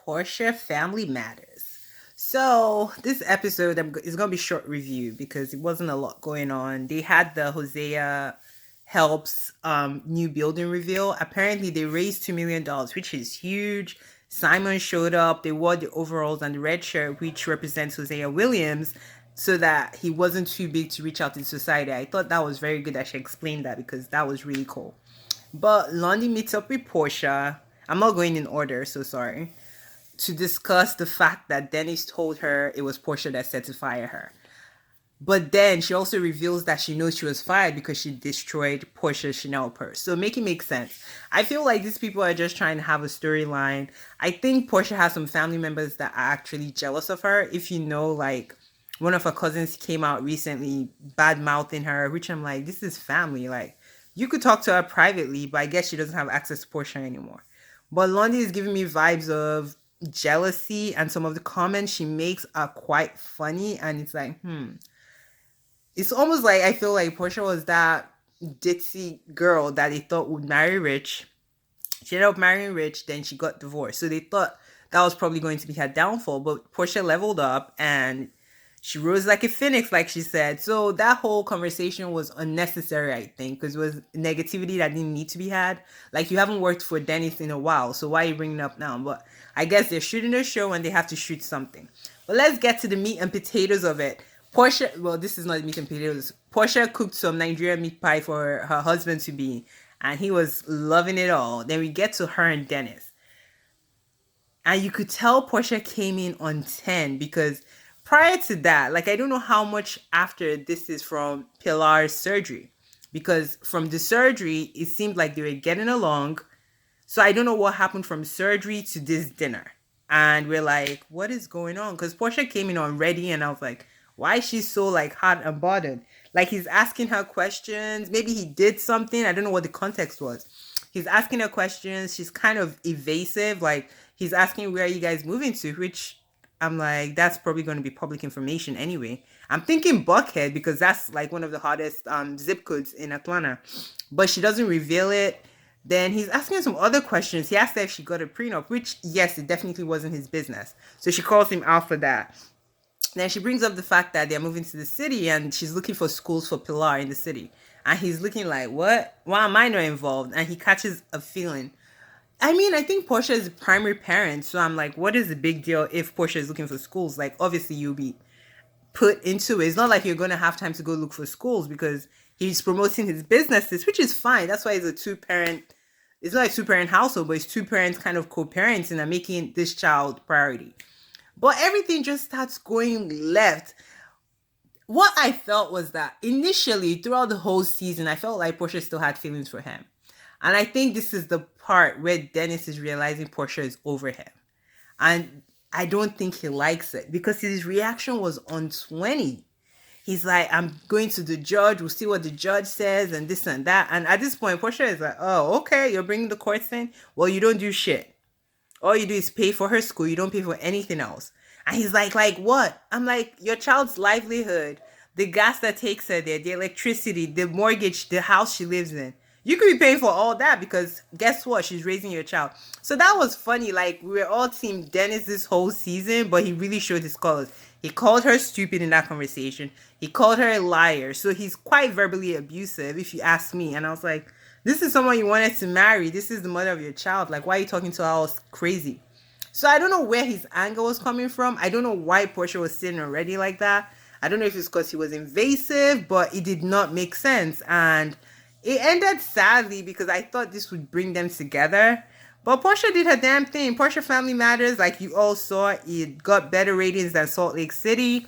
Porsha Family Matters. So this episode is gonna be short review because it wasn't a lot going on. They had the Hosea helps new building reveal. Apparently they raised $2 million, which is huge. Simon showed up. They wore the overalls and the red shirt, which represents Hosea Williams, so that he wasn't too big to reach out in society. I thought that was very good that she explained that because that was really cool. But Lonnie meets up with Porsha. I'm not going in order, so sorry. To discuss the fact that Dennis told her it was Porsha that said to fire her. But then she also reveals that she knows she was fired because she destroyed Portia's Chanel purse. So make it make sense. I feel like these people are just trying to have a storyline. I think Porsha has some family members that are actually jealous of her. If you know, like one of her cousins came out recently bad mouthing her, which I'm like, this is family. Like you could talk to her privately, but I guess she doesn't have access to Porsha anymore. But Lundy is giving me vibes of jealousy, and some of the comments she makes are quite funny. And it's like, it's almost like I feel like Porsha was that ditzy girl that they thought would marry rich. She ended up marrying rich, then she got divorced. So they thought that was probably going to be her downfall. But Porsha leveled up and she rose like a phoenix, like she said. So that whole conversation was unnecessary, I think, because it was negativity that didn't need to be had. Like, you haven't worked for Dennis in a while, so why are you bringing it up now? But I guess they're shooting a show and they have to shoot something. But let's get to the meat and potatoes of it. Porsha, well, this is not meat and potatoes. Porsha cooked some Nigerian meat pie for her husband to be, and he was loving it all. Then we get to her and Dennis. And you could tell Porsha came in on 10 because prior to that, like, I don't know how much after this is from Pilar's surgery. Because from the surgery, it seemed like they were getting along. So I don't know what happened from surgery to this dinner. And we're like, what is going on? Because Porsha came in on ready and I was like, why is she so like hot and bothered? Like he's asking her questions. Maybe he did something. I don't know what the context was. He's asking her questions. She's kind of evasive. Like he's asking, where are you guys moving to? Which I'm like, that's probably going to be public information anyway. I'm thinking Buckhead because that's like one of the hottest zip codes in Atlanta. But she doesn't reveal it. Then he's asking her some other questions. He asked her if she got a prenup, which, yes, it definitely wasn't his business. So she calls him out for that. Then she brings up the fact that they're moving to the city and she's looking for schools for Pilar in the city. And he's looking like, what? Why am I not involved? And he catches a feeling. I mean, I think Porsha is the primary parent. So I'm like, what is the big deal if Porsha is looking for schools? Like, obviously, you'll be put into it. It's not like you're going to have time to go look for schools because he's promoting his businesses, which is fine. That's why it's a two-parent. It's not a two-parent household, but it's two parents kind of co-parenting and making this child priority. But everything just starts going left. What I felt was that initially, throughout the whole season, I felt like Porsha still had feelings for him. And I think this is the part where Dennis is realizing Porsha is over him. And I don't think he likes it because his reaction was on 20. He's like, I'm going to the judge. We'll see what the judge says and this and that. And at this point, Porsha is like, oh, okay, you're bringing the courts in? Well, you don't do shit. All you do is pay for her school. You don't pay for anything else. And he's like what? I'm like, your child's livelihood, the gas that takes her there, the electricity, the mortgage, the house she lives in. You could be paying for all that because guess what? She's raising your child. So that was funny. Like, we were all team Dennis this whole season, but he really showed his colors. He called her stupid in that conversation. He called her a liar. So he's quite verbally abusive, if you ask me. And I was like, this is someone you wanted to marry. This is the mother of your child. Like, why are you talking to her all crazy? So I don't know where his anger was coming from. I don't know why Porsha was sitting already like that. I don't know if it's because he was invasive, but it did not make sense. And it ended sadly because I thought this would bring them together. But Porsha did her damn thing. Porsha Family Matters, like you all saw, it got better ratings than Salt Lake City.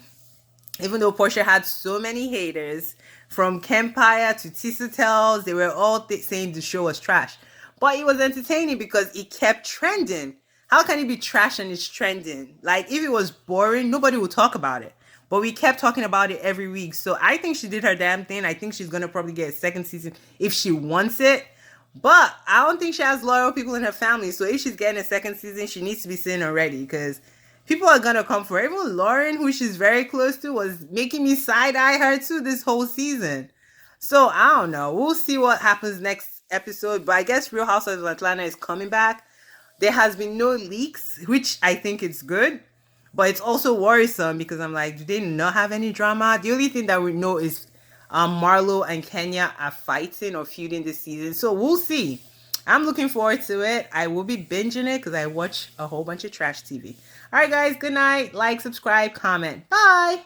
Even though Porsha had so many haters, from Kempire to Tissa Tells, they were all saying the show was trash. But it was entertaining because it kept trending. How can it be trash and it's trending? Like, if it was boring, nobody would talk about it. But we kept talking about it every week. So I think she did her damn thing. I think she's going to probably get a second season if she wants it. But I don't think she has loyal people in her family. So if she's getting a second season, she needs to be sitting already because people are going to come for her. Even Lauren, who she's very close to, was making me side-eye her too this whole season. So I don't know. We'll see what happens next episode. But I guess Real Housewives of Atlanta is coming back. There has been no leaks, which I think is good. But it's also worrisome because I'm like, do they not have any drama? The only thing that we know is Marlo and Kenya are fighting or feuding this season. So we'll see. I'm looking forward to it. I will be binging it because I watch a whole bunch of trash TV. All right, guys. Good night. Like, subscribe, comment. Bye.